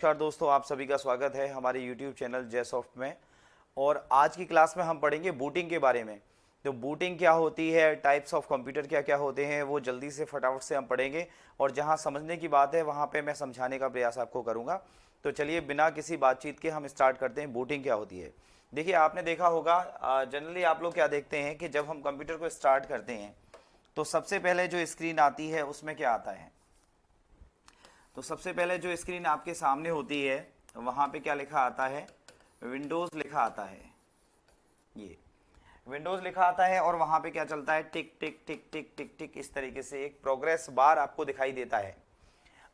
नमस्कार दोस्तों, आप सभी का स्वागत है हमारे YouTube चैनल जयसॉफ्ट में। और आज की क्लास में हम पढ़ेंगे बूटिंग के बारे में। तो बूटिंग क्या होती है, टाइप्स ऑफ कंप्यूटर क्या क्या होते हैं, वो जल्दी से फटाफट से हम पढ़ेंगे। और जहां समझने की बात है वहां पे मैं समझाने का प्रयास आपको करूंगा। तो चलिए बिना किसी बातचीत के हम स्टार्ट करते हैं। बूटिंग क्या होती है, देखिए आपने देखा होगा, जनरली आप लोग क्या देखते हैं कि जब हम कंप्यूटर को स्टार्ट करते हैं तो सबसे पहले जो स्क्रीन आती है उसमें क्या आता है। तो सबसे पहले जो स्क्रीन आपके सामने होती है वहाँ पे क्या लिखा आता है, विंडोज़ लिखा आता है। ये विंडोज़ लिखा आता है और वहाँ पे क्या चलता है, टिक टिक टिक टिक टिक टिक, इस तरीके से एक प्रोग्रेस बार आपको दिखाई देता है।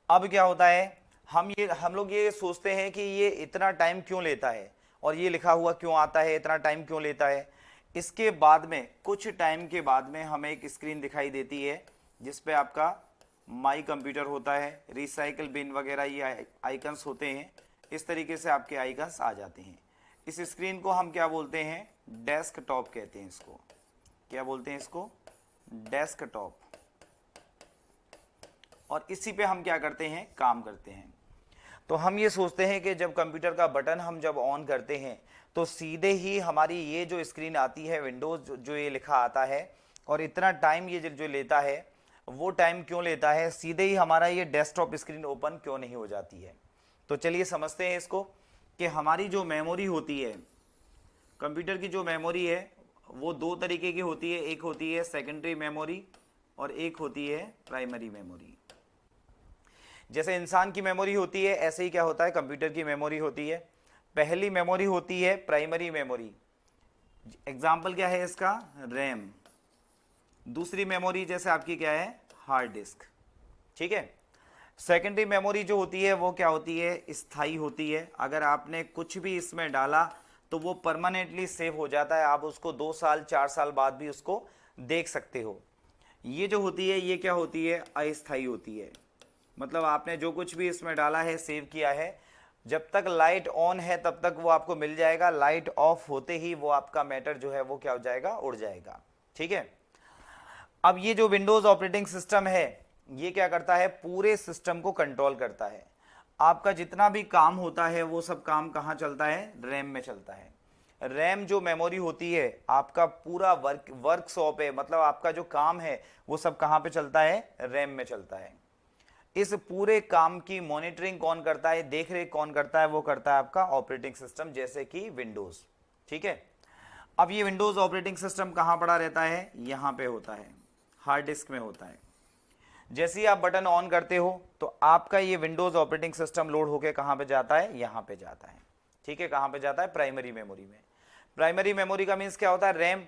अब क्या होता है, हम लोग ये सोचते हैं कि ये इतना टाइम क्यों लेता है और ये लिखा हुआ क्यों आता है, इतना टाइम क्यों लेता है। इसके बाद में कुछ टाइम के बाद में हमें एक स्क्रीन दिखाई देती है जिस पे आपका माई कंप्यूटर होता है, रिसाइकल बिन वगैरह ये आइकन्स होते हैं। इस तरीके से आपके आइकन्स आ जाते हैं। इस स्क्रीन को हम क्या बोलते हैं, डेस्कटॉप कहते हैं। इसको क्या बोलते हैं, इसको डेस्कटॉप। और इसी पे हम क्या करते हैं, काम करते हैं। तो हम ये सोचते हैं कि जब कंप्यूटर का बटन हम जब ऑन करते हैं तो सीधे ही हमारी ये जो स्क्रीन आती है विंडोज, जो ये लिखा आता है, और इतना टाइम ये जो लेता है वो टाइम क्यों लेता है, सीधे ही हमारा ये डेस्कटॉप स्क्रीन ओपन क्यों नहीं हो जाती है। तो चलिए समझते हैं इसको कि हमारी जो मेमोरी होती है, कंप्यूटर की जो मेमोरी है वो दो तरीके की होती है। एक होती है सेकेंडरी मेमोरी और एक होती है प्राइमरी मेमोरी। जैसे इंसान की मेमोरी होती है ऐसे ही क्या होता है, कंप्यूटर की मेमोरी होती है। पहली मेमोरी होती है प्राइमरी मेमोरी। एग्जाम्पल क्या है इसका, रैम। दूसरी मेमोरी जैसे आपकी क्या है, हार्ड डिस्क। ठीक है। सेकेंडरी मेमोरी जो होती है वो क्या होती है, स्थायी होती है। अगर आपने कुछ भी इसमें डाला तो वो परमानेंटली सेव हो जाता है, आप उसको 2 साल 4 साल बाद भी उसको देख सकते हो। ये जो होती है ये क्या होती है, अस्थायी होती है। मतलब आपने जो कुछ भी इसमें डाला है, सेव किया है, जब तक लाइट ऑन है तब तक वो आपको मिल जाएगा। लाइट ऑफ होते ही वो आपका मैटर जो है वो क्या हो जाएगा, उड़ जाएगा। ठीक है। अब ये जो विंडोज ऑपरेटिंग सिस्टम है ये क्या करता है, पूरे सिस्टम को कंट्रोल करता है। आपका जितना भी काम होता है वो सब काम कहाँ चलता है, रैम में चलता है। रैम जो मेमोरी होती है, आपका पूरा वर्कशॉप है, मतलब आपका जो काम है वो सब कहाँ पे चलता है, रैम में चलता है। इस पूरे काम की मॉनिटरिंग कौन करता है, देख रेख कौन करता है, वो करता है आपका ऑपरेटिंग सिस्टम, जैसे कि विंडोज। ठीक है। अब ये विंडोज ऑपरेटिंग सिस्टम कहाँ पड़ा रहता है, यहाँ पे होता है, हार्ड डिस्क में होता है। जैसे ही आप बटन ऑन करते हो तो आपका ये विंडोज ऑपरेटिंग सिस्टम लोड होकर कहाँ पे जाता है, यहाँ पे जाता है। ठीक है, कहाँ पे जाता है, प्राइमरी मेमोरी में। प्राइमरी मेमोरी का मीन्स क्या होता है, रैम।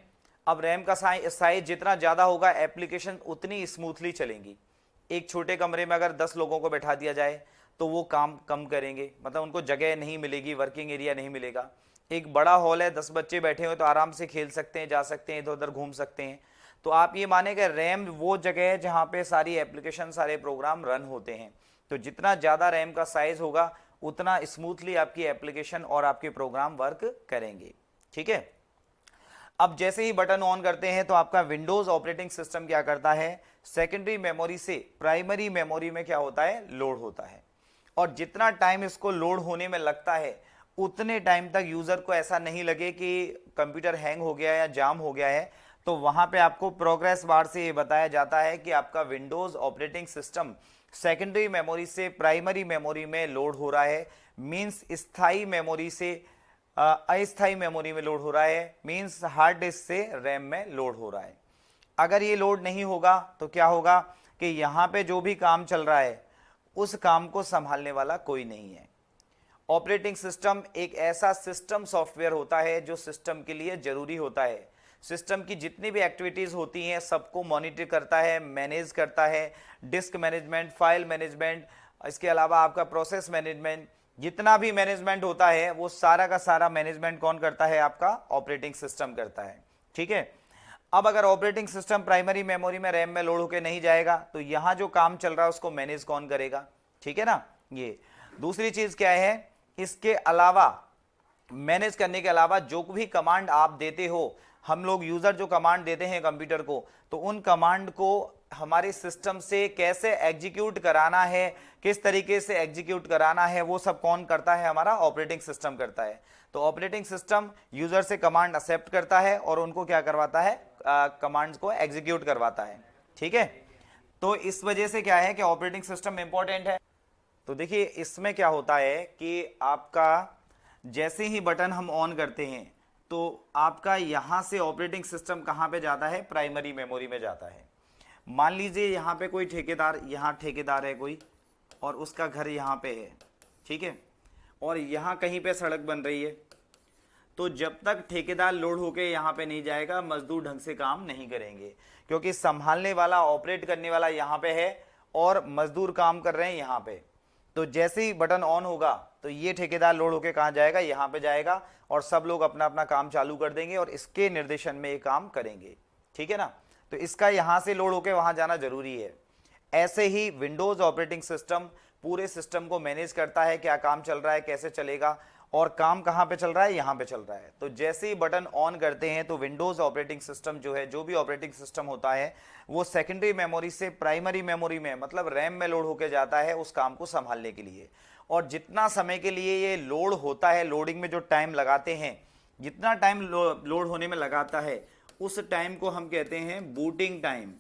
अब रैम का साइज जितना ज़्यादा होगा एप्लीकेशन उतनी स्मूथली चलेंगी। एक छोटे कमरे में अगर 10 लोगों को बैठा दिया जाए तो वो काम कम करेंगे, मतलब उनको जगह नहीं मिलेगी, वर्किंग एरिया नहीं मिलेगा। एक बड़ा हॉल है, 10 बच्चे बैठे हुए तो आराम से खेल सकते हैं, जा सकते हैं, इधर उधर घूम सकते हैं। तो आप ये माने कि रैम वो जगह है जहाँ पे सारी एप्लीकेशन, सारे प्रोग्राम रन होते हैं। तो जितना ज़्यादा रैम का साइज होगा उतना स्मूथली आपकी एप्लीकेशन और आपके प्रोग्राम वर्क करेंगे। ठीक है। अब जैसे ही बटन ऑन करते हैं तो आपका विंडोज ऑपरेटिंग सिस्टम क्या करता है, सेकेंडरी मेमोरी से प्राइमरी मेमोरी में क्या होता है, लोड होता है। और जितना टाइम इसको लोड होने में लगता है उतने टाइम तक यूजर को ऐसा नहीं लगे कि कंप्यूटर हैंग हो गया या जाम हो गया है। तो वहां पे आपको प्रोग्रेस बार से ये बताया जाता है कि आपका Windows operating system secondary memory से प्राइमरी मेमोरी में लोड हो रहा है। मींस स्थायी मेमोरी से अस्थायी मेमोरी में लोड हो रहा है, मींस हार्ड डिस्क से रैम में लोड हो रहा है। अगर ये लोड नहीं होगा तो क्या होगा कि यहाँ पे जो भी काम चल रहा है उस काम को संभालने वाला कोई नहीं है। ऑपरेटिंग सिस्टम एक ऐसा सिस्टम सॉफ्टवेयर होता है जो सिस्टम के लिए जरूरी होता है। सिस्टम की जितनी भी एक्टिविटीज होती हैं सबको मॉनिटर करता है, मैनेज करता है। डिस्क मैनेजमेंट, फाइल मैनेजमेंट, इसके अलावा आपका प्रोसेस मैनेजमेंट, जितना भी मैनेजमेंट होता है वो सारा का सारा मैनेजमेंट कौन करता है, आपका ऑपरेटिंग सिस्टम करता है। ठीक है। अब अगर ऑपरेटिंग सिस्टम प्राइमरी मेमोरी में रैम में लोड होकर नहीं जाएगा तो यहां जो काम चल रहा है उसको मैनेज कौन करेगा। ठीक है ना। ये दूसरी चीज क्या है, इसके अलावा मैनेज करने के अलावा जो भी कमांड आप देते हो, हम लोग यूजर जो कमांड देते हैं कंप्यूटर को, तो उन कमांड को हमारे सिस्टम से कैसे एग्जीक्यूट कराना है, किस तरीके से एग्जीक्यूट कराना है, वो सब कौन करता है? हमारा ऑपरेटिंग सिस्टम करता है। तो ऑपरेटिंग सिस्टम यूजर से कमांड एक्सेप्ट करता है और उनको क्या करवाता है? कमांड्स को एग्जीक्यूट करवाता है। ठीक है, तो इस वजह से क्या है कि ऑपरेटिंग सिस्टम इंपॉर्टेंट है। तो देखिए इसमें क्या होता है कि आपका जैसे ही बटन हम ऑन करते हैं तो आपका यहां से ऑपरेटिंग सिस्टम कहां पे जाता है? प्राइमरी मेमोरी में जाता है। मान लीजिए यहां पे कोई ठेकेदार, यहां ठेकेदार है कोई और उसका घर यहां पे है, ठीक है, और यहां कहीं पे सड़क बन रही है, तो जब तक ठेकेदार लोड होके यहां पे नहीं जाएगा मजदूर ढंग से काम नहीं करेंगे, क्योंकि संभालने वाला, ऑपरेट करने वाला यहां पे है और मजदूर काम कर रहे हैं यहां पे। तो जैसे ही बटन ऑन होगा तो ये ठेकेदार लोड होके कहां जाएगा? यहां पे जाएगा और सब लोग अपना अपना काम चालू कर देंगे और इसके निर्देशन में ये काम करेंगे। ठीक है ना, तो इसका यहां से लोड होके वहां जाना जरूरी है। ऐसे ही विंडोज ऑपरेटिंग सिस्टम पूरे सिस्टम को मैनेज करता है, क्या काम चल रहा है, कैसे चलेगा और काम कहां पे चल रहा है? यहां पे चल रहा है। तो जैसे ही बटन ऑन करते हैं तो विंडोज ऑपरेटिंग सिस्टम जो है, जो भी ऑपरेटिंग सिस्टम होता है, वो सेकेंडरी मेमोरी से प्राइमरी मेमोरी में, मतलब रैम में लोड होके जाता है उस काम को संभालने के लिए। और जितना समय के लिए ये लोड होता है, लोडिंग में जो टाइम लगाते हैं, जितना टाइम लोड होने में लगाता है उस टाइम को हम कहते हैं बूटिंग टाइम।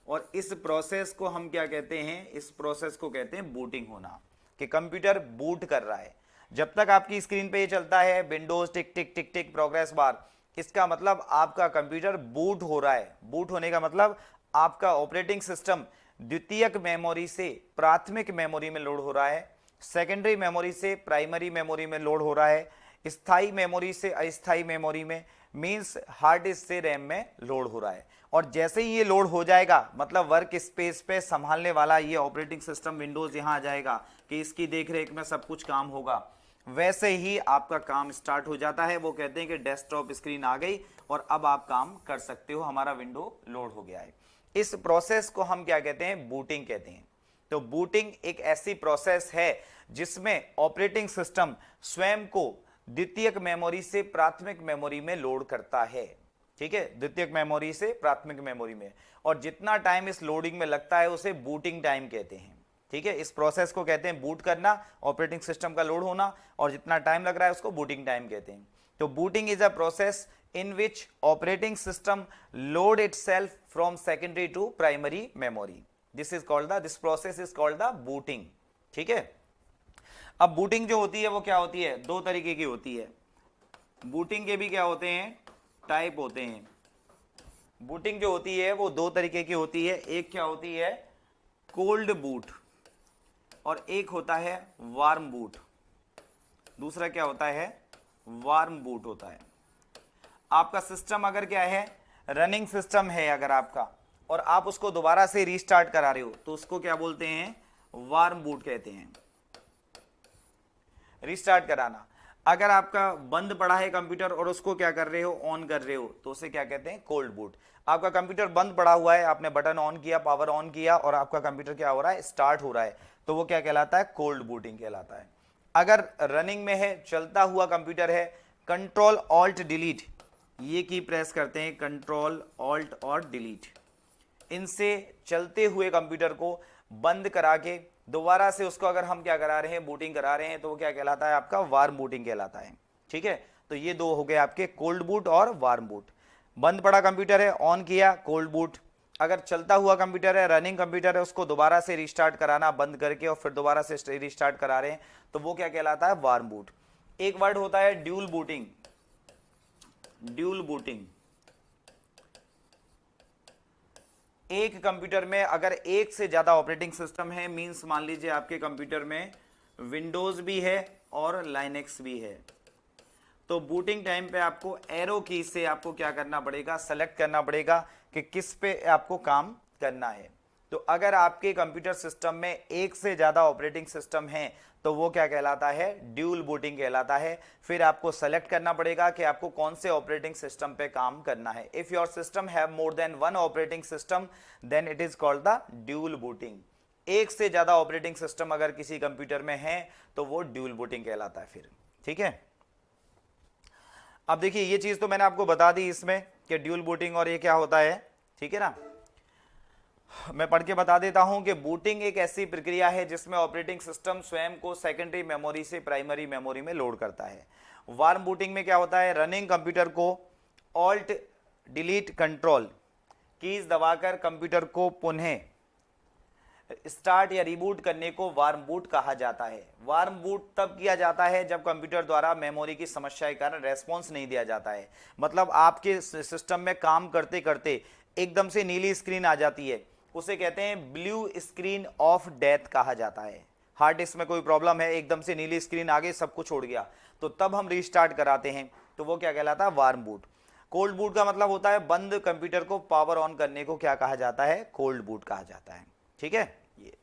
और इस प्रोसेस को हम क्या कहते हैं? इस प्रोसेस को कहते हैं बूटिंग होना, कि कंप्यूटर बूट कर रहा है। जब तक आपकी स्क्रीन पे ये चलता है विंडोज टिक टिक टिक टिक प्रोग्रेस बार, इसका मतलब आपका कंप्यूटर बूट हो रहा है। बूट होने का मतलब आपका ऑपरेटिंग सिस्टम द्वितीयक मेमोरी से प्राथमिक मेमोरी में लोड हो रहा है, सेकेंडरी मेमोरी से प्राइमरी मेमोरी में लोड हो रहा है, स्थायी मेमोरी से अस्थायी मेमोरी में, मींस हार्ड डिस्क से रैम में लोड हो रहा है। और जैसे ही ये लोड हो जाएगा, मतलब वर्क स्पेस पे संभालने वाला ये ऑपरेटिंग सिस्टम विंडोज यहां आ जाएगा कि इसकी देखरेख में सब कुछ काम होगा, वैसे ही आपका काम स्टार्ट हो जाता है। वो कहते हैं कि डेस्कटॉप स्क्रीन आ गई और अब आप काम कर सकते हो, हमारा विंडो लोड हो गया है। इस प्रोसेस को हम क्या कहते हैं? बूटिंग कहते हैं। तो बूटिंग एक ऐसी प्रोसेस है जिसमें ऑपरेटिंग सिस्टम स्वयं को द्वितीयक मेमोरी से प्राथमिक मेमोरी में लोड करता है। ठीक है, द्वितीयक मेमोरी से प्राथमिक मेमोरी में, और जितना टाइम इस लोडिंग में लगता है उसे बूटिंग टाइम कहते हैं। ठीक है, इस प्रोसेस को कहते हैं बूट करना, ऑपरेटिंग सिस्टम का लोड होना, और जितना टाइम लग रहा है उसको बूटिंग टाइम कहते हैं। तो booting is a process in which operating system load itself from secondary to primary memory. This process is called the booting. ठीक है, अब बूटिंग जो होती है वो क्या होती है? दो तरीके की होती है। बूटिंग के भी क्या होते हैं? टाइप होते हैं। बूटिंग जो होती है वो दो तरीके की होती है। एक क्या होती है? कोल्ड बूट, और एक होता है वार्म बूट। दूसरा क्या होता है? वार्म बूट होता है। आपका सिस्टम अगर क्या है, रनिंग सिस्टम है अगर आपका, और आप उसको दोबारा से रीस्टार्ट करा रहे हो तो उसको क्या बोलते हैं? वार्म बूट कहते हैं, रीस्टार्ट कराना। अगर आपका बंद पड़ा है कंप्यूटर और उसको क्या कर रहे हो? ऑन कर रहे हो, तो उसे क्या कहते हैं? Cold boot. आपका कंप्यूटर बंद पड़ा हुआ है, आपने बटन ऑन किया, पावर ऑन किया, और आपका कंप्यूटर क्या हो रहा है? स्टार्ट हो रहा है, तो वो क्या कहलाता है? कोल्ड बूटिंग कहलाता है। अगर रनिंग में है, चलता हुआ कंप्यूटर है, कंट्रोल ऑल्ट डिलीट ये की प्रेस करते हैं, कंट्रोल ऑल्ट और डिलीट, इनसे चलते हुए कंप्यूटर को बंद करा के दोबारा से उसको अगर हम क्या करा रहे हैं? बूटिंग करा रहे हैं, तो वो क्या कहलाता है? आपका वार्म बूटिंग कहलाता है। ठीक है, तो ये दो हो गए आपके, कोल्ड बूट और वार्म बूट। बंद पड़ा कंप्यूटर है, ऑन किया, कोल्ड बूट। अगर चलता हुआ कंप्यूटर है, रनिंग कंप्यूटर है, उसको दोबारा से रिस्टार्ट कराना, बंद करके और फिर दोबारा से रिस्टार्ट करा रहे हैं, तो वो क्या कहलाता है? Warm boot. एक वर्ड होता है ड्यूल बूटिंग। ड्यूल बूटिंग, एक कंप्यूटर में अगर एक से ज्यादा ऑपरेटिंग सिस्टम है, मींस मान लीजिए आपके कंप्यूटर में विंडोज भी है और लाइनेक्स भी है, तो बूटिंग टाइम पे आपको एरो की से आपको क्या करना पड़ेगा? सेलेक्ट करना पड़ेगा कि किस पे आपको काम करना है। तो अगर आपके कंप्यूटर सिस्टम में एक से ज्यादा ऑपरेटिंग सिस्टम है तो वो क्या कहलाता है? ड्यूल बूटिंग कहलाता है। फिर आपको सेलेक्ट करना पड़ेगा कि आपको कौन से ऑपरेटिंग सिस्टम पे काम करना है। If your system have more than one operating system then it is called the dual booting. एक से ज्यादा ऑपरेटिंग सिस्टम अगर किसी कंप्यूटर में है तो वो ड्यूल बूटिंग कहलाता है फिर। ठीक है, अब देखिए ये चीज तो मैंने आपको बता दी इसमें कि ड्यूल बूटिंग और ये क्या होता है। ठीक है ना, मैं पढ़ के बता देता हूं कि बूटिंग एक ऐसी प्रक्रिया है जिसमें ऑपरेटिंग सिस्टम स्वयं को सेकेंडरी मेमोरी से प्राइमरी मेमोरी में लोड करता है। वार्म बूटिंग में क्या होता है, रनिंग कंप्यूटर को ऑल्ट डिलीट कंट्रोल कीज दबाकर कंप्यूटर को पुनः स्टार्ट या रिबूट करने को वार्म बूट कहा जाता है। वार्म बूट तब किया जाता है जब कंप्यूटर द्वारा मेमोरी की समस्या के कारण रेस्पॉन्स नहीं दिया जाता है। मतलब आपके सिस्टम में काम करते करते एकदम से नीली स्क्रीन आ जाती है, उसे कहते हैं ब्लू स्क्रीन ऑफ डेथ कहा जाता है। हार्ड डिस्क में कोई प्रॉब्लम है, एकदम से नीली स्क्रीन आ गई, सब कुछ छोड़ गया, तो तब हम रीस्टार्ट कराते हैं, तो वो क्या कहलाता है, वार्म बूट। कोल्ड बूट का मतलब होता है बंद कंप्यूटर को पावर ऑन करने को क्या कहा जाता है, कोल्ड बूट कहा जाता है। ठीक है, ये